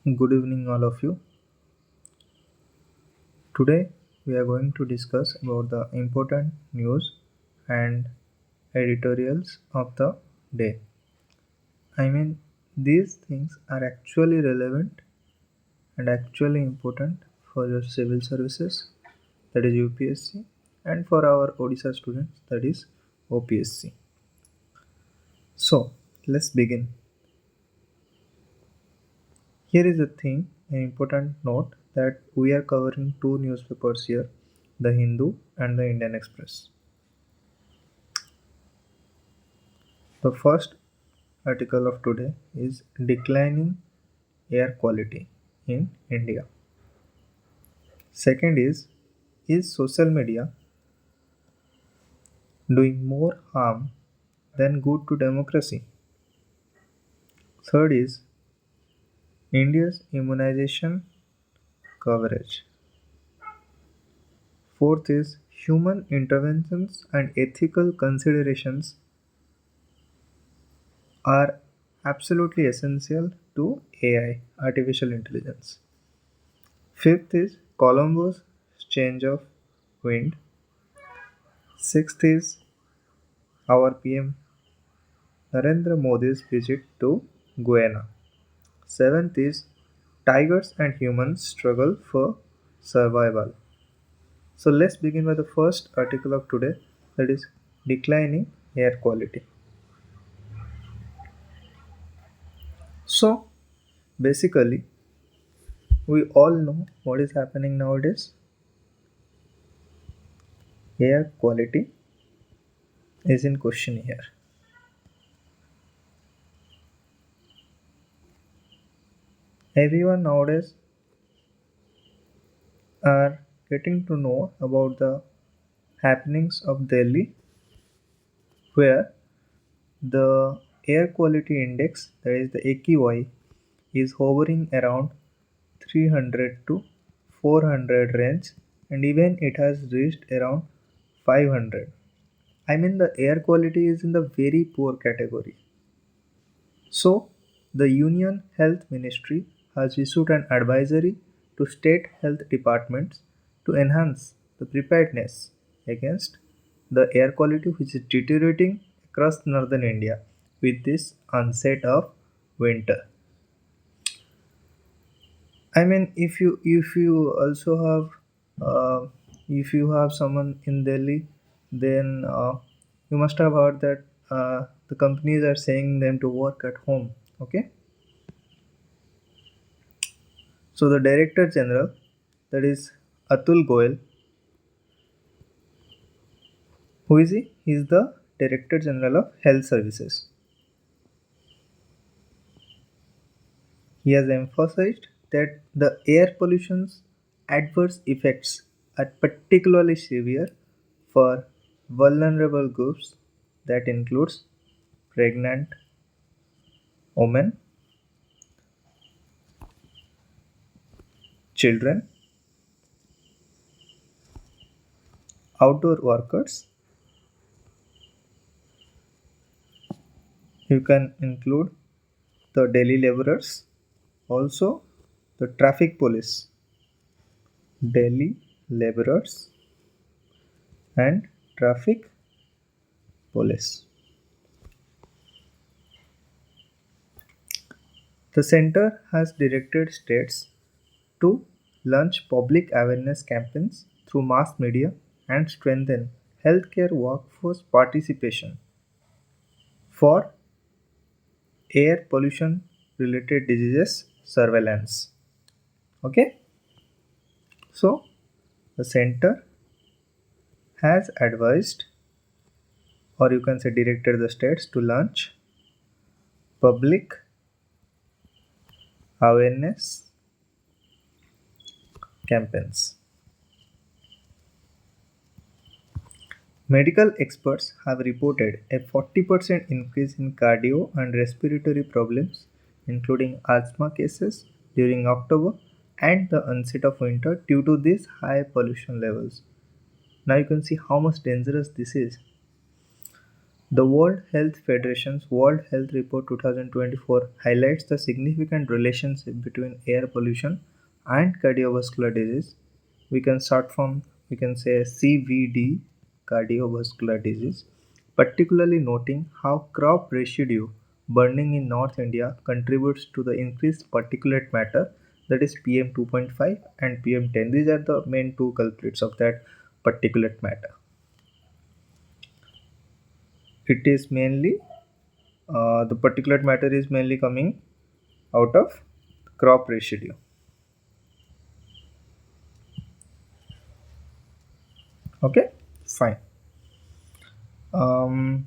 Good evening, all of you. Today, we are going to discuss about the important news and editorials of the day. These things are actually relevant and actually important for your civil services, that is UPSC, and for our Odisha students, that is OPSC. So, let's begin. Here is the thing, an important note that we are covering two newspapers here, the Hindu and the Indian Express. The first article of today is declining air quality in India. Second is social media doing more harm than good to democracy? Third is India's immunization coverage. Fourth is human interventions and ethical considerations are absolutely essential to AI, artificial intelligence. Fifth is Colombo's change of wind. Sixth is our PM Narendra Modi's visit to Guyana. Seventh is tigers and humans struggle for survival. So let's begin with the first article of today, that is declining air quality. So basically we all know what is happening nowadays. Air quality is in question here. Everyone nowadays are getting to know about the happenings of Delhi, where the air quality index, that is the AQI, is hovering around 300 to 400 range, and even it has reached around 500. The air quality is in the very poor category. So, the Union Health Ministry has issued an advisory to state health departments to enhance the preparedness against the air quality which is deteriorating across northern India with this onset of winter. If you also have if you have someone in Delhi, then you must have heard that the companies are saying them to work at home. Okay, so the Director General, that is Atul Goyal, who is he? He is the Director General of Health Services. He has emphasized that the air pollution's adverse effects are particularly severe for vulnerable groups, that includes pregnant women, children, outdoor workers. You can include the daily laborers, also the traffic police, daily laborers, and traffic police. The center has directed states to launch public awareness campaigns through mass media and strengthen healthcare workforce participation for air pollution related diseases surveillance. Okay, so the center has advised, or you can say directed, the states to launch public awareness campaigns. Medical experts have reported a 40% increase in cardio and respiratory problems, including asthma cases, during October and the onset of winter due to these high pollution levels. Now you can see how much dangerous this is. The World Health Federation's World Health Report 2024 highlights the significant relationship between air pollution and cardiovascular disease. We can say CVD, cardiovascular disease, particularly noting how crop residue burning in North India contributes to the increased particulate matter, that is PM 2.5 and PM 10. These are the main two culprits of that particulate matter. It is mainly the particulate matter is mainly coming out of crop residue. Okay, fine. um,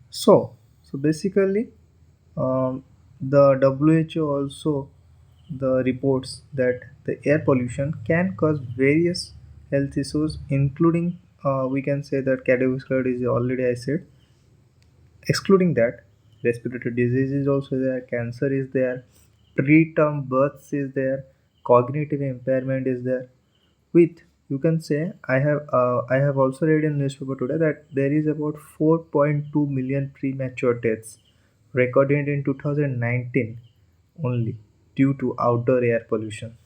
so basically, the WHO also the reports that the air pollution can cause various health issues, including we can say that cardiovascular disease already I said. Excluding that, respiratory disease is also there, cancer is there, preterm births is there, cognitive impairment is there. With, you can say, I have also read in newspaper today that there is about 4.2 million premature deaths recorded in 2019 only due to outdoor air pollution.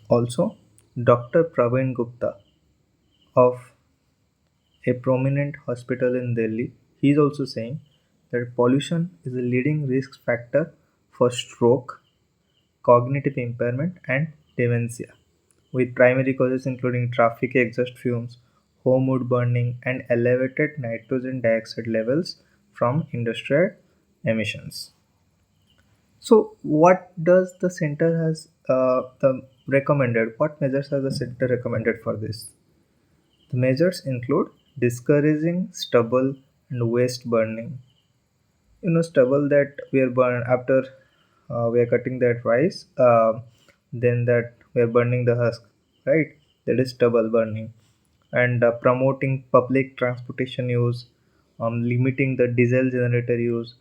Also, Dr. Praveen Gupta of a prominent hospital in Delhi, he is also saying that pollution is a leading risk factor for stroke, cognitive impairment, and dementia, with primary causes including traffic exhaust fumes, home wood burning, and elevated nitrogen dioxide levels from industrial emissions. So, what does the center has the recommended? What measures has the center recommended for this? The measures include discouraging stubble and waste burning. Stubble that we are burn after we are cutting that rice, then that we are burning the husk, right? That is stubble burning. And promoting public transportation use, limiting the diesel generator use,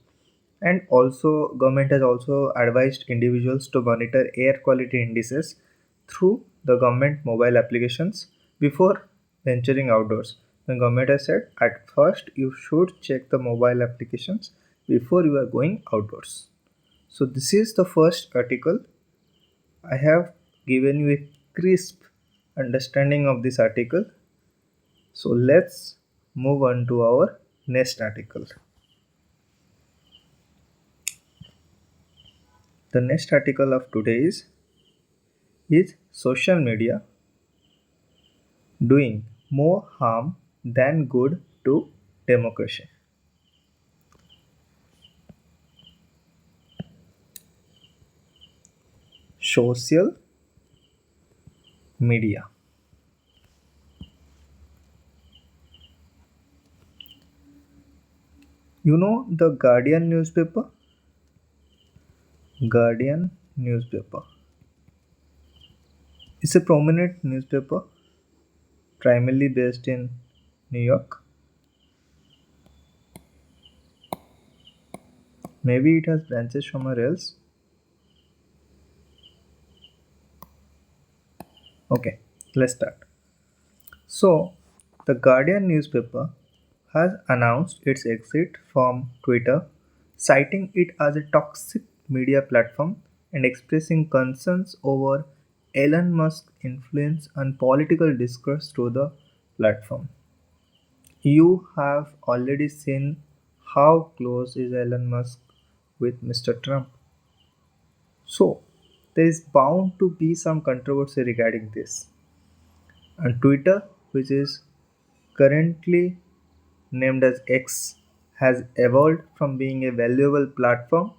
and also government has also advised individuals to monitor air quality indices through the government mobile applications before venturing outdoors. The government has said at first you should check the mobile applications before you are going outdoors. So this is the first article. I have given you a crisp understanding of this article. So let's move on to our next article. The next article of today is social media doing more harm than good to democracy. Social media. You know the Guardian newspaper? Guardian newspaper. It's a prominent newspaper primarily based in New York. Maybe it has branches somewhere else. Okay, let's start. So, the Guardian newspaper has announced its exit from Twitter, citing it as a toxic media platform and expressing concerns over Elon Musk's influence on political discourse through the platform. You have already seen how close is Elon Musk with Mr. Trump. So, there is bound to be some controversy regarding this. And Twitter, which is currently named as X, has evolved from being a valuable platform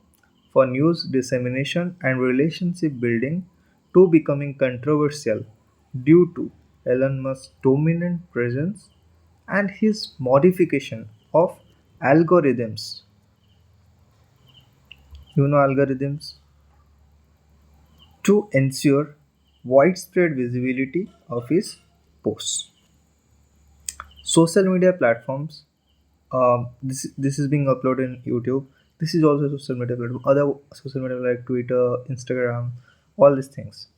for news dissemination and relationship building to becoming controversial due to Elon Musk's dominant presence and his modification of algorithms. You know algorithms? To ensure widespread visibility of his posts. Social media platforms, this is being uploaded in YouTube. This is also a social media platform. Other social media like Twitter, Instagram, all these things,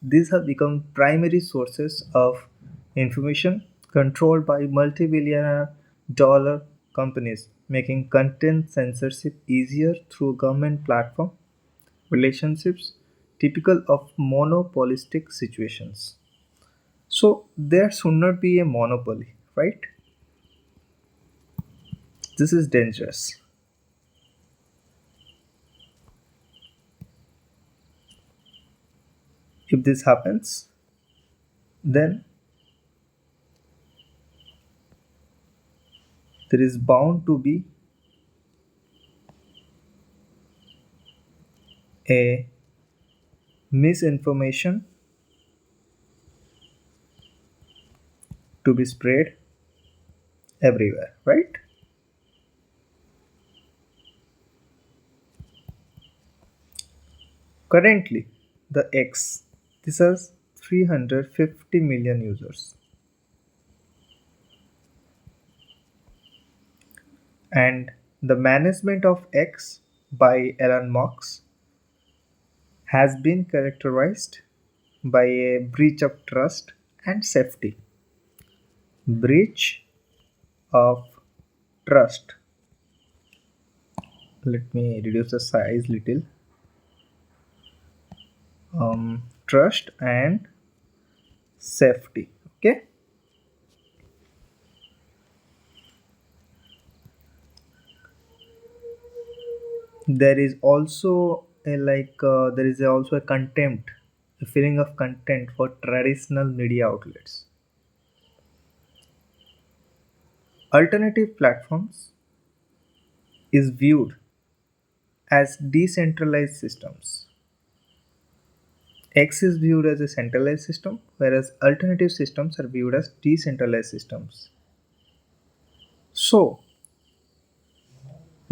these have become primary sources of information controlled by multi-billionaire dollar companies, making content censorship easier through government platform relationships typical of monopolistic situations. So there should not be a monopoly, right? This is dangerous. If this happens, then there is bound to be a misinformation to be spread everywhere, right? Currently, the X, this has 350 million users, and the management of X by Elon Musk has been characterized by a breach of trust and safety. Breach of trust. Let me reduce the size little. Trust and safety. Okay. There is also also a contempt, a feeling of contempt for traditional media outlets. Alternative platforms is viewed as decentralized systems. X is viewed as a centralized system, whereas alternative systems are viewed as decentralized systems. So,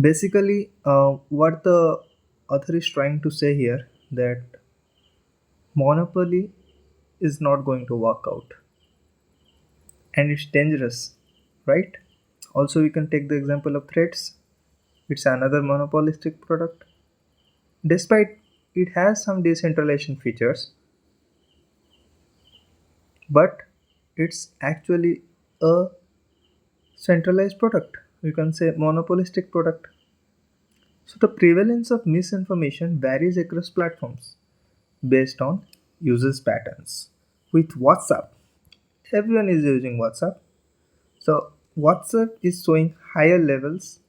basically, what the author is trying to say here that monopoly is not going to work out and it's dangerous, right? Also, we can take the example of threads. It's another monopolistic product. Despite it has some decentralization features, but it's actually a centralized product. You can say monopolistic product. So the prevalence of misinformation varies across platforms based on users' patterns. With WhatsApp, everyone is using WhatsApp. So WhatsApp is showing higher levels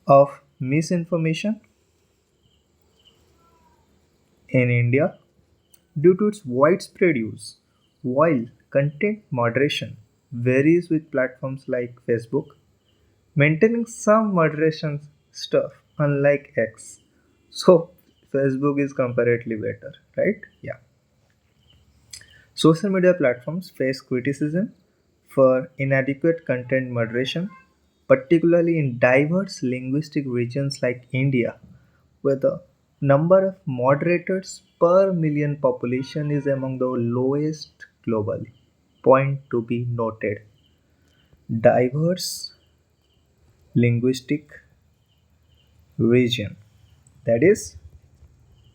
of misinformation in India due to its widespread use, while content moderation varies with platforms like Facebook, maintaining some moderation stuff, unlike X. So, Facebook is comparatively better, right? Yeah. Social media platforms face criticism for inadequate content moderation, particularly in diverse linguistic regions like India, where the number of moderators per million population is among the lowest globally. Point to be noted. Diverse linguistic region, that is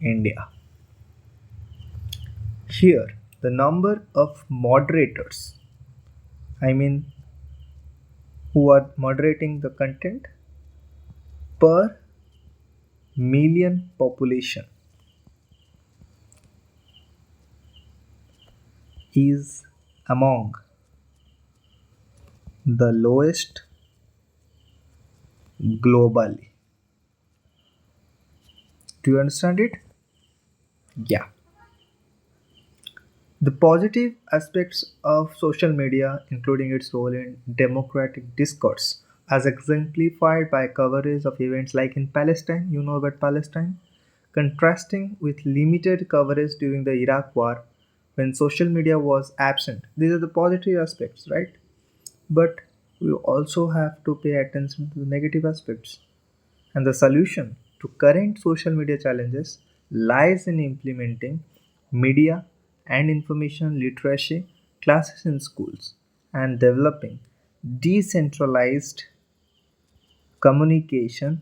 India. Here, the number of moderators, I mean, who are moderating the content per million population, is among the lowest globally. Do you understand it? Yeah. The positive aspects of social media, including its role in democratic discourse, as exemplified by coverage of events like in Palestine, you know about Palestine, contrasting with limited coverage during the Iraq War when social media was absent. These are the positive aspects, right? But we also have to pay attention to the negative aspects. And the solution to current social media challenges lies in implementing media and information literacy classes in schools and developing decentralized communication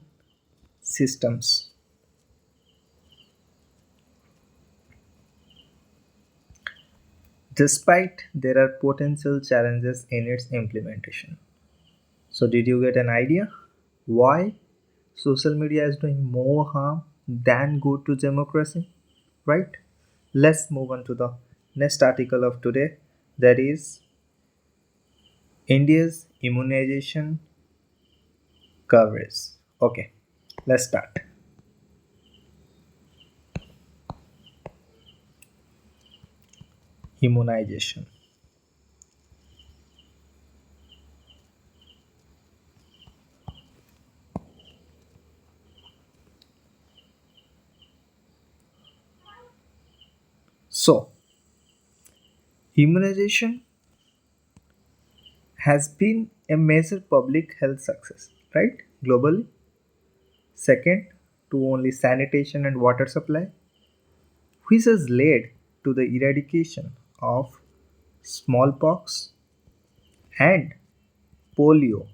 systems. despite there are potential challenges in its implementation. So, did you get an idea why social media is doing more harm than good to democracy? Right? Let's move on to the next article of today, that is India's immunization coverage. Okay, let's start. Immunization. So, immunization has been a major public health success, right? Globally, second to only sanitation and water supply, which has led to the eradication of smallpox and polio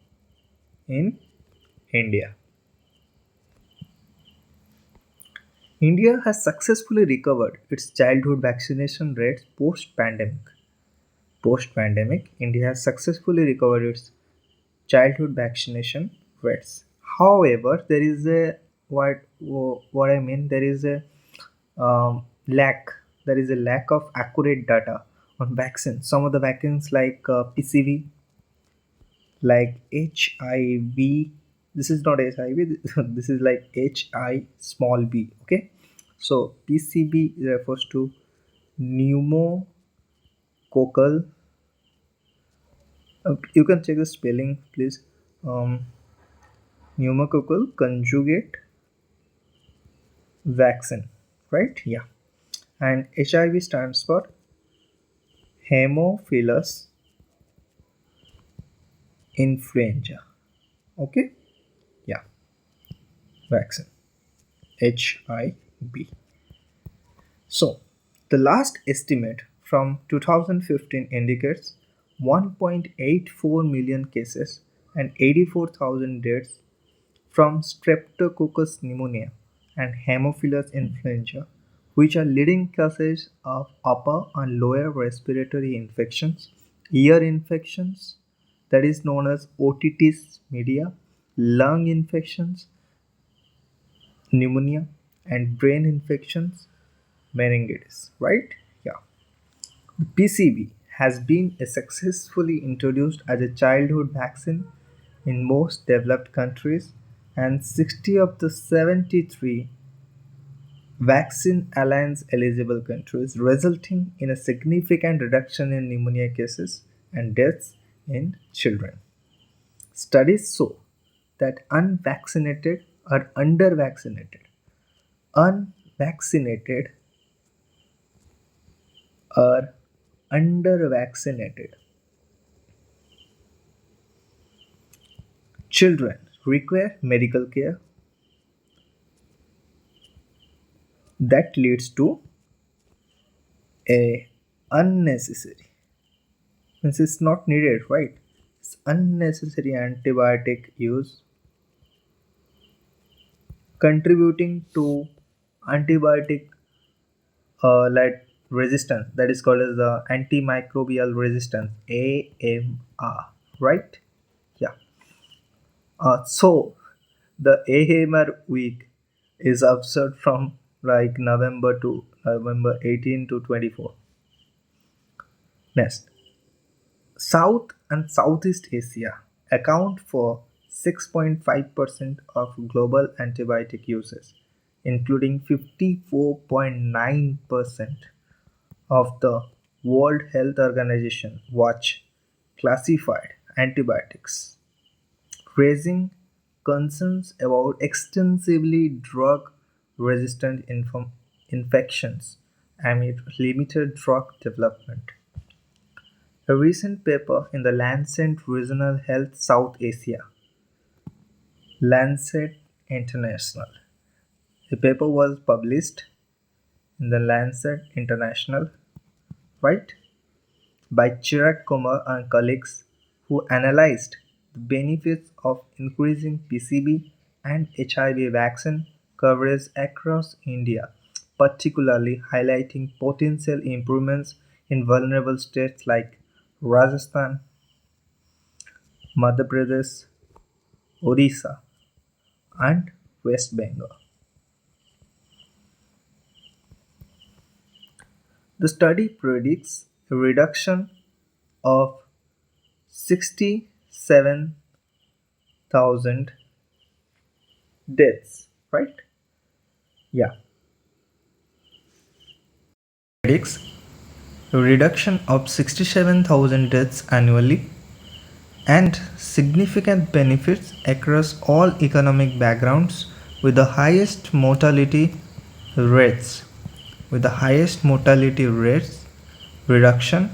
in India. India has successfully recovered its childhood vaccination rates post pandemic. Post pandemic, India has successfully recovered its childhood vaccination rates. However, there is a what I mean. There is a lack. There is a lack of accurate data on vaccines. Some of the vaccines like PCV, like HIV. This is not HIV. This is like HI small b. Okay, so PCB refers to pneumococcal. You can check the spelling, please. Um, Pneumococcal conjugate vaccine, right? Yeah. And HIV stands for Haemophilus influenza. Okay? Yeah, vaccine. HIB. So, the last estimate from 2015 indicates 1.84 million cases and 84,000 deaths from Streptococcus pneumonia and Haemophilus influenza, which are leading causes of upper and lower respiratory infections, ear infections, that is known as otitis media, lung infections, pneumonia, and brain infections, meningitis, right? Yeah. PCV has been successfully introduced as a childhood vaccine in most developed countries, and 60 of the 73 vaccine alliance eligible countries, resulting in a significant reduction in pneumonia cases and deaths in children. Studies show that unvaccinated or unvaccinated or under-vaccinated children require medical care that leads to a unnecessary, means it's not needed, right? It's unnecessary antibiotic use, contributing to antibiotic like resistance, that is called as the antimicrobial resistance, AMR, right? Yeah. So the AMR week is observed from like November to November 18 to 24. Next, South and Southeast Asia account for 6.5% of global antibiotic uses, including 54.9% of the World Health Organization watch classified antibiotics, raising concerns about extensively drug resistant infections amid limited drug development. A recent paper in the Lancet Regional Health South Asia, Lancet International. The paper was published in the Lancet International, right, by Chirag Kumar and colleagues, who analyzed the benefits of increasing PCB and HIV vaccine coverage across India, particularly highlighting potential improvements in vulnerable states like Rajasthan, Madhya Pradesh, Odisha, and West Bengal. The study predicts a reduction of 67,000 deaths, right? Yeah. Predicts a reduction of 67,000 deaths annually and significant benefits across all economic backgrounds with the highest mortality rates reduction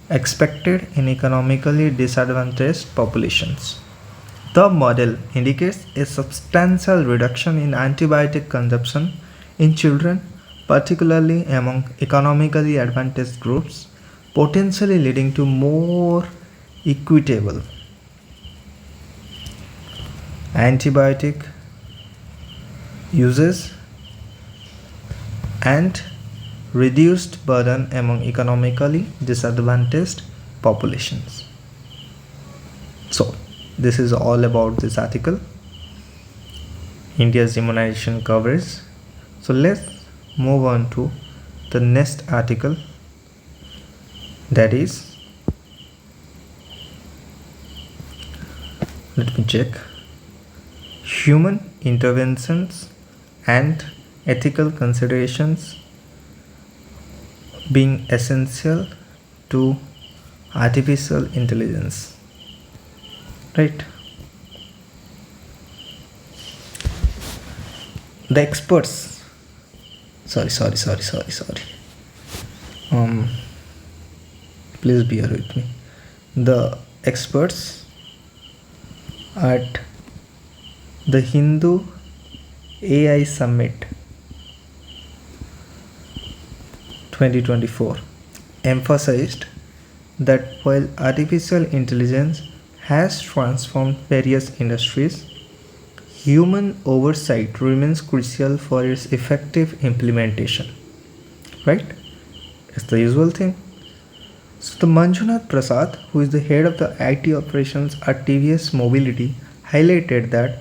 expected in economically disadvantaged populations. The model indicates a substantial reduction in antibiotic consumption in children, particularly among economically advantaged groups, potentially leading to more equitable antibiotic uses and reduced burden among economically disadvantaged populations. So, this is all about this article, India's immunization coverage. So, let's move on to the next article, that is, let me check, human interventions and ethical considerations being essential to artificial intelligence, right? The experts, sorry, please bear with me. The experts at the Hindu AI Summit 2024 emphasized that while artificial intelligence has transformed various industries, human oversight remains crucial for its effective implementation. Right? It's the usual thing. So, the Manjunath Prasad, who is the head of the IT operations at TVS Mobility, highlighted that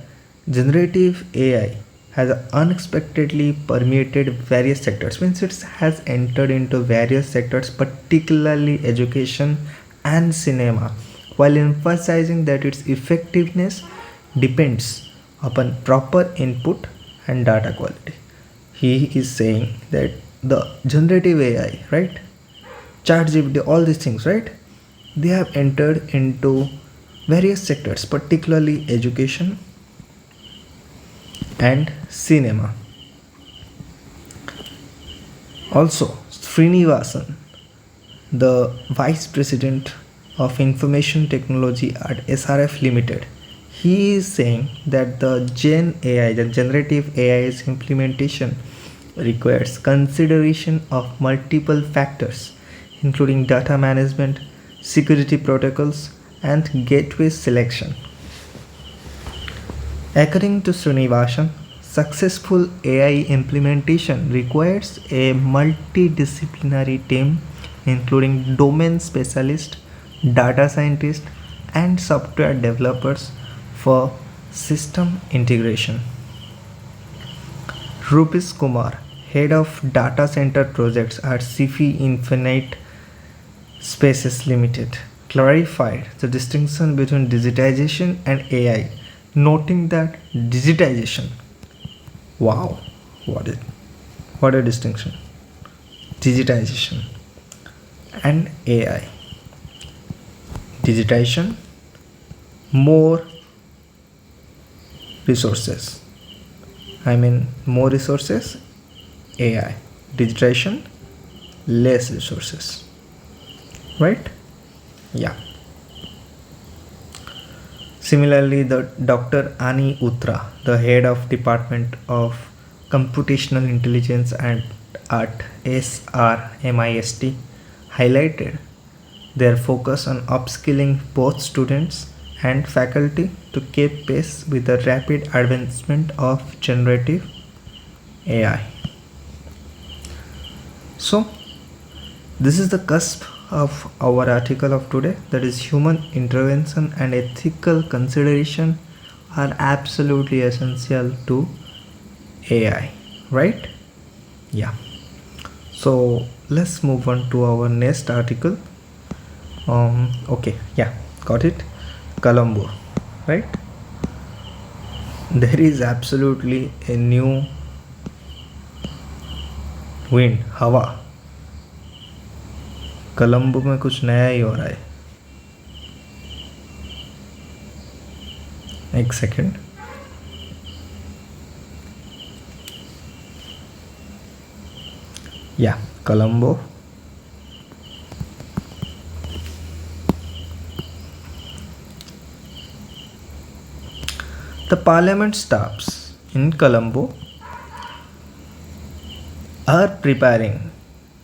generative AI has unexpectedly permeated various sectors. Means it has entered into various sectors, particularly education and cinema, while emphasizing that its effectiveness depends upon proper input and data quality. He is saying that the generative AI, right? ChatGPT, all these things, right? They have entered into various sectors, particularly education and cinema. Also, Srinivasan, the Vice President of Information Technology at SRF Limited, he is saying that the generative AI's implementation requires consideration of multiple factors, including data management, security protocols, and gateway selection. According to Srinivasan, successful AI implementation requires a multidisciplinary team including domain specialists, data scientists, and software developers for system integration. Rupesh Kumar, head of data center projects at Sifi Infinite Spaces Limited, clarified the distinction between digitization and AI, noting that digitization, wow, what a distinction, digitization and AI. Digitization, more resources, more resources, AI. Digitization, less resources, right? Yeah. Similarly, the Dr. Ani Utra, the head of Department of Computational Intelligence at SRMIST, highlighted their focus on upskilling both students and faculty to keep pace with the rapid advancement of generative AI. So, This is the cusp of our article of today, that is human intervention and ethical consideration are absolutely essential to AI, right? Yeah. So let's move on to our next article. Okay, yeah, got it. Colombo, right? There is absolutely a new wind, हवा. कोलंबो में कुछ नया ही हो रहा है. एक second. Yeah, Colombo. The parliament staffs in Colombo are preparing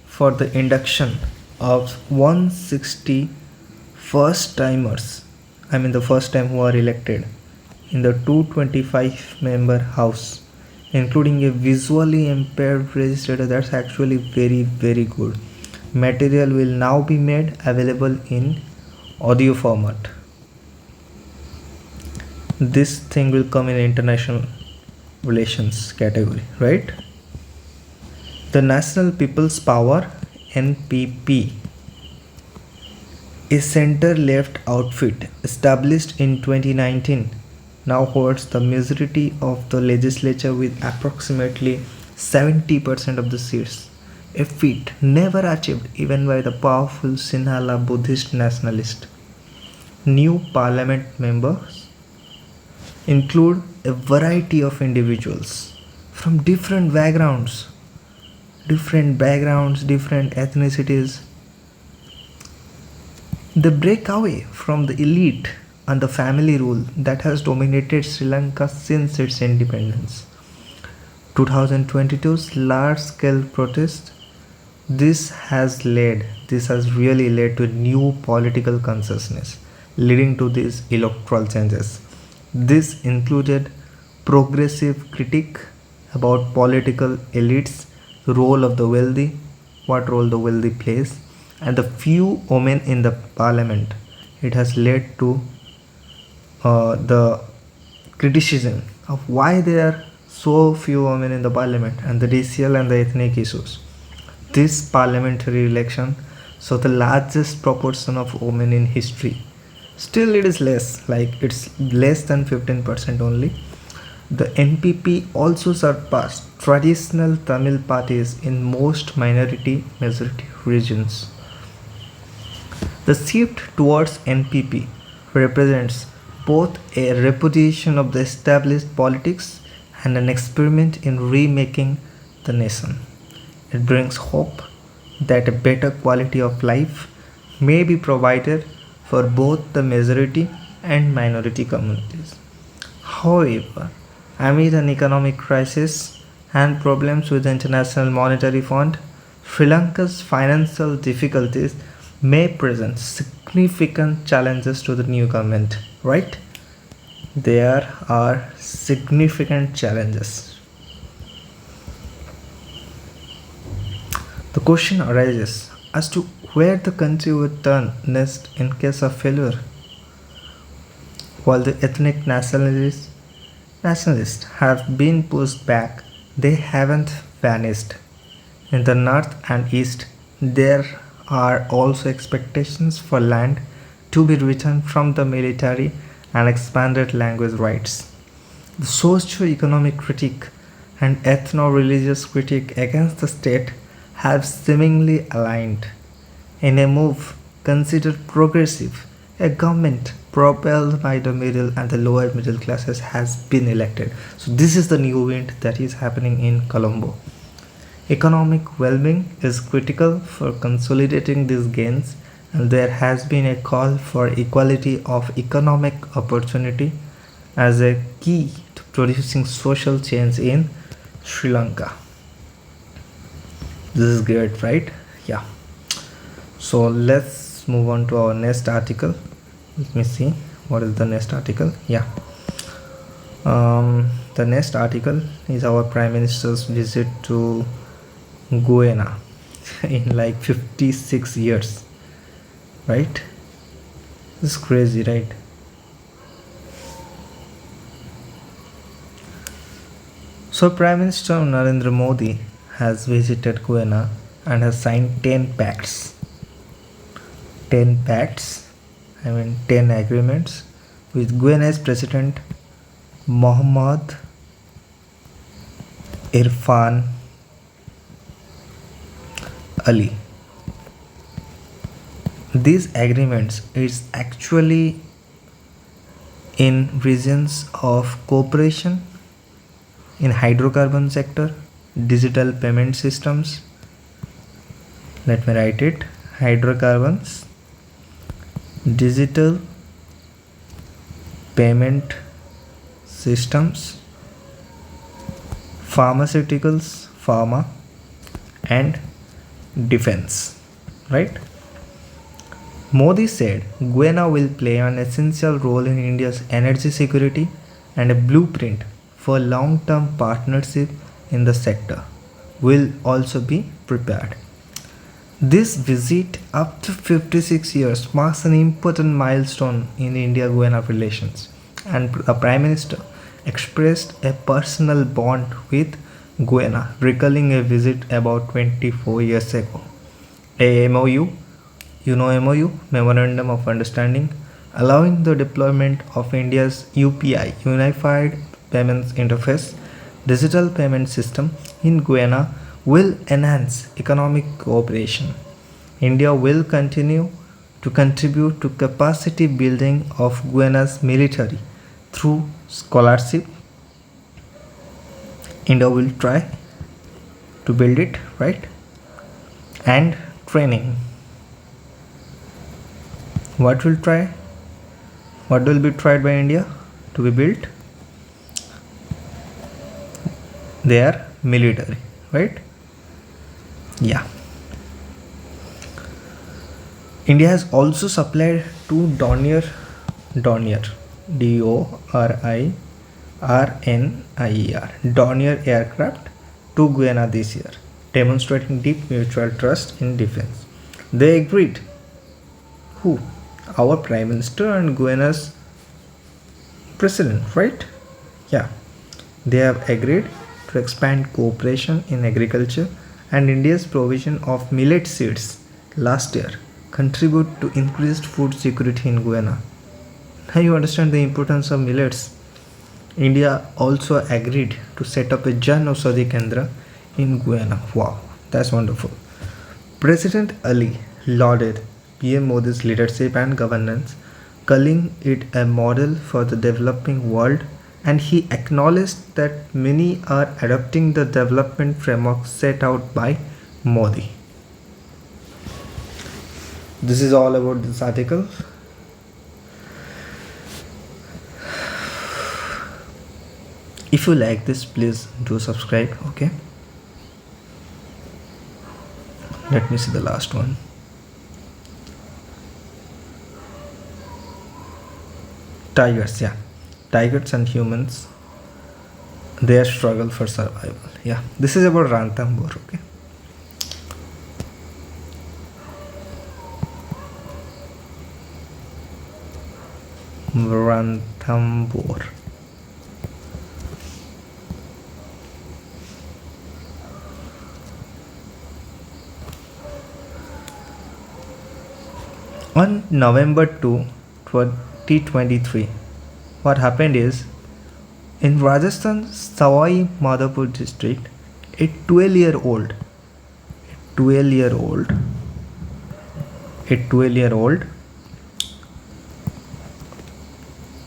for the induction of 160 first timers. I mean, the first time who are elected in the 225 member house, including a visually impaired registrator. That's actually very good. Material will now be made available in audio format. This thing will come in international relations category, right? The National People's Power NPP, a center-left outfit established in 2019, now holds the majority of the legislature with approximately 70% of the seats, a feat never achieved even by the powerful Sinhala Buddhist nationalist. New parliament members include a variety of individuals from different backgrounds, different ethnicities. They break away from the elite and the family rule that has dominated Sri Lanka since its independence. 2022's large-scale protest, this has really led to new political consciousness, leading to these electoral changes. This included progressive critique about political elites, role of the wealthy, what role the wealthy plays, and the few women in the parliament. It has led to the criticism of why there are so few women in the parliament and the racial and the ethnic issues. This parliamentary election saw the largest proportion of women in history. Still, it is less, like it's less than 15% only. The NPP also surpassed traditional Tamil parties in most minority majority regions. The shift towards NPP represents both a repudiation of the established politics and an experiment in remaking the nation. It brings hope that a better quality of life may be provided for both the majority and minority communities. However, amid an economic crisis and problems with the International Monetary Fund, Sri Lanka's financial difficulties may present significant challenges to the new government, right? There are significant challenges. The question arises as to where the country would turn next in case of failure. While the ethnic nationalists have been pushed back, they haven't vanished. In the north and east, there are also expectations for land to be returned from the military and expanded language rights. The socio-economic critique and ethno-religious critique against the state have seemingly aligned. In a move considered progressive, a government propelled by the middle and the lower middle classes has been elected. So this is the new wind that is happening in Colombo. Economic well-being is critical for consolidating these gains, and there has been a call for equality of economic opportunity as a key to producing social change in Sri Lanka. This is great, right? Yeah. So let's move on to our next article. Let me see what is the next article. Yeah. The next article is our Prime Minister's visit to Guyana. in like 56 years, right? This is crazy, right? So, Prime Minister Narendra Modi has visited Guyana and has signed 10 pacts. 10 pacts, 10 agreements with Guyana's President Mohamed Irfan Ali. These agreements is actually in regions of cooperation in hydrocarbon sector, digital payment systems. Let me write it: hydrocarbons, digital payment systems, pharmaceuticals, pharma, and defense. Right? Modi said Guyana will play an essential role in India's energy security and a blueprint for long-term partnership in the sector will also be prepared. This visit after 56 years marks an important milestone in India-Guyana relations, and the Prime Minister expressed a personal bond with Guyana, recalling a visit about 24 years ago. A MOU, MOU, Memorandum of Understanding, allowing the deployment of India's UPI, Unified Payments Interface, digital payment system in Guyana will enhance economic cooperation. India will continue to contribute to capacity building of Guyana's military through scholarship. India will try to build it, right? And training. What will try? What will be tried by India to be built? Their military, right? Yeah. India has also supplied two Dornier, Dornier aircraft to Guyana this year, demonstrating deep mutual trust in defense. They agreed. Who? Our Prime Minister and Guyana's President, right? Yeah. They have agreed to expand cooperation in agriculture, and India's provision of millet seeds last year contribute to increased food security in Guyana. Now you understand the importance of millets. India also agreed to set up a Jan Aushadhi Kendra in Guyana. Wow, that's wonderful. President Ali lauded PM Modi's leadership and governance, calling it a model for the developing world, and he acknowledged that many are adopting the development framework set out by Modi. This is all about this article. If you like this, please do subscribe. Okay, let me see the last one. Tigers, yeah. Tigers and humans, their struggle for survival. Yeah, this is about Ranthambore. Okay. Ranthambore. On November 2, 2023, what happened is, in Rajasthan Sawai Madhopur district, a 12-year-old, 12-year-old, a 12-year-old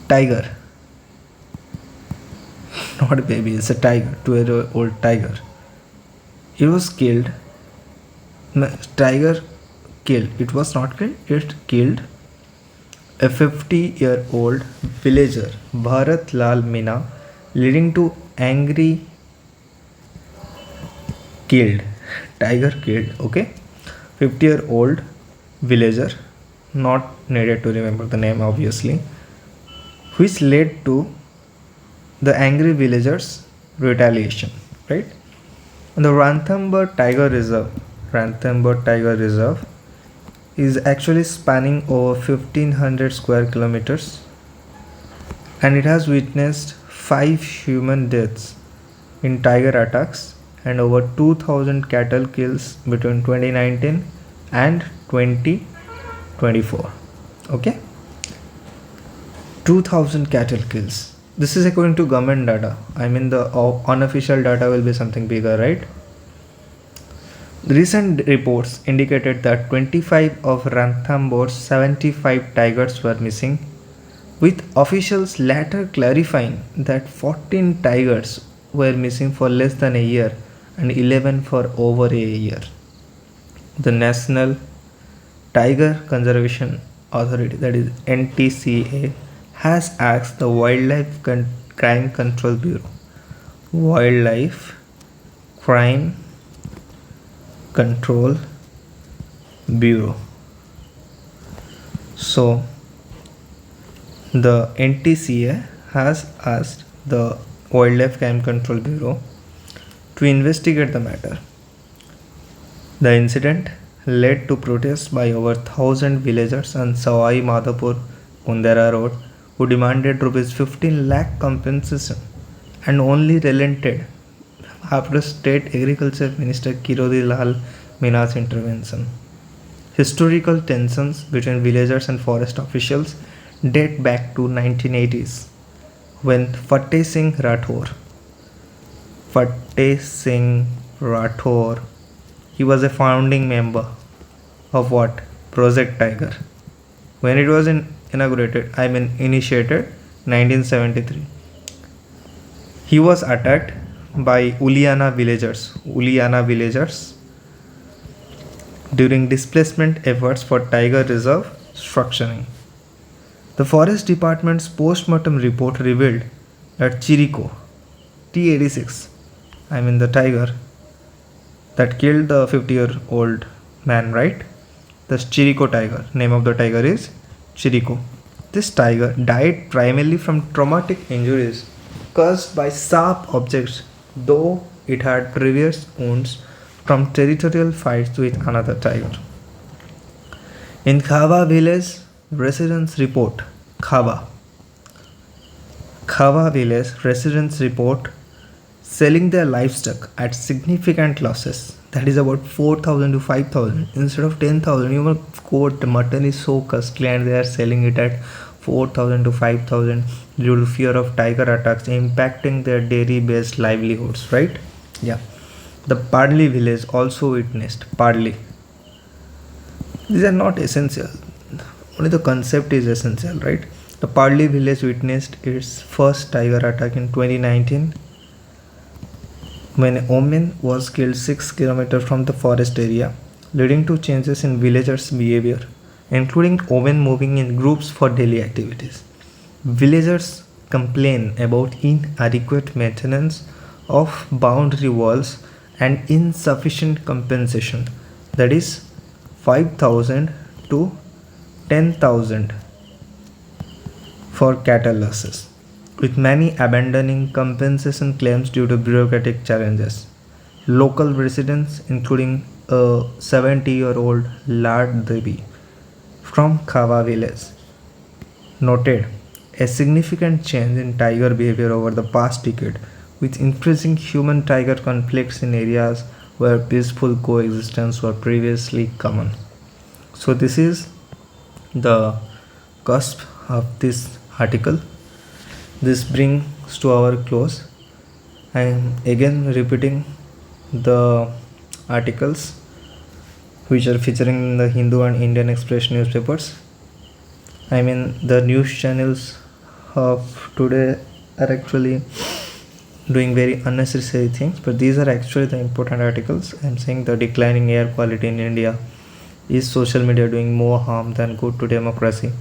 tiger, not a baby, it's a tiger, 12-year-old tiger. It was killed. No, tiger killed. It was not killed. It killed a 50-year-old villager, Bharat Lal Meena, leading to angry killed. Tiger killed. Okay, 50-year-old villager, not needed to remember the name obviously, which led to the angry villagers' retaliation, right? And the Ranthambore Tiger Reserve Ranthambore Tiger Reserve is actually spanning over 1500 square kilometers, and it has witnessed 5 human deaths in tiger attacks and over 2000 cattle kills between 2019 and 2024. Okay, 2000 cattle kills. This is according to government data. I mean, the unofficial data will be something bigger, right? Recent reports indicated that 25 of Ranthambore's 75 tigers were missing, with officials later clarifying that 14 tigers were missing for less than a year and 11 for over a year. The National Tiger Conservation Authority, that is NTCA, has asked the Crime Control Bureau, Wildlife Crime Control Bureau. So the NTCA has asked the Wildlife Crime Control Bureau to investigate the matter. The incident led to protests by over 1,000 villagers on Sawai Madhopur Kundera Road, who demanded Rs 15 lakh compensation and only relented after State Agriculture Minister Kirodi Lal Mina's intervention. Historical tensions between villagers and forest officials date back to 1980s when Fateh Singh Rathore, he was a founding member of what? Project Tiger. When it was initiated 1973. He was attacked by Uliana villagers during displacement efforts for tiger reserve structuring. The Forest Department's post-mortem report revealed that Chirico, T86, the tiger that killed the 50-year-old man, right? The Chirico tiger, name of the tiger is Chirico. This tiger died primarily from traumatic injuries caused by sharp objects, though it had previous wounds from territorial fights with another tiger. In Khava village, residents report selling their livestock at significant losses. That is about 4,000 to 5,000 instead of 10,000. You know, the mutton is so costly and they are selling it at 4,000 to 5,000 due to fear of tiger attacks impacting their dairy-based livelihoods, right? Yeah. The Padli village also witnessed Padli. These are not essential. Only the concept is essential, right? The Padli village witnessed its first tiger attack in 2019 when a woman was killed 6 km from the forest area, leading to changes in villagers' behavior, including women moving in groups for daily activities. Villagers complain about inadequate maintenance of boundary walls and insufficient compensation, that is 5,000 to 10,000 for cattle losses, with many abandoning compensation claims due to bureaucratic challenges. Local residents, including a 70-year-old Lad Devi from Khava village, noted a significant change in tiger behavior over the past decade, with increasing human-tiger conflicts in areas where peaceful coexistence were previously common. So this is the cusp of this article. This brings to our close. I am again repeating the articles which are featuring in the Hindu and Indian Express newspapers. The news channels of today are actually doing very unnecessary things, but these are actually the important articles. I am saying the declining air quality in India. Is social media doing more harm than good to democracy?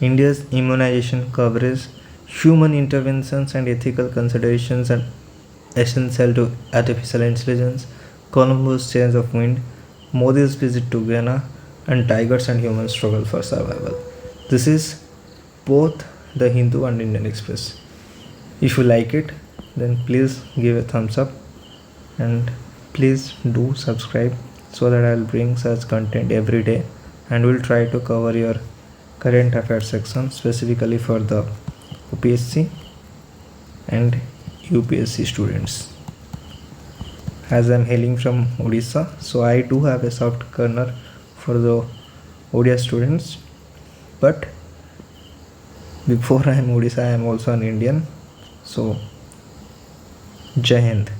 India's immunization coverage, human interventions and ethical considerations are essential to artificial intelligence, Columbus change of wind, Modi's visit to Ghana, and tigers and humans struggle for survival. This is both the Hindu and Indian Express. If you like it, then please give a thumbs up and please do subscribe so that I'll bring such content every day and will try to cover your current affairs section specifically for the UPSC and UPSC students. As I'm hailing from Odisha, so I do have a soft corner for the Odia students, but before I am Odisha, I am also an Indian. So, Jai Hind.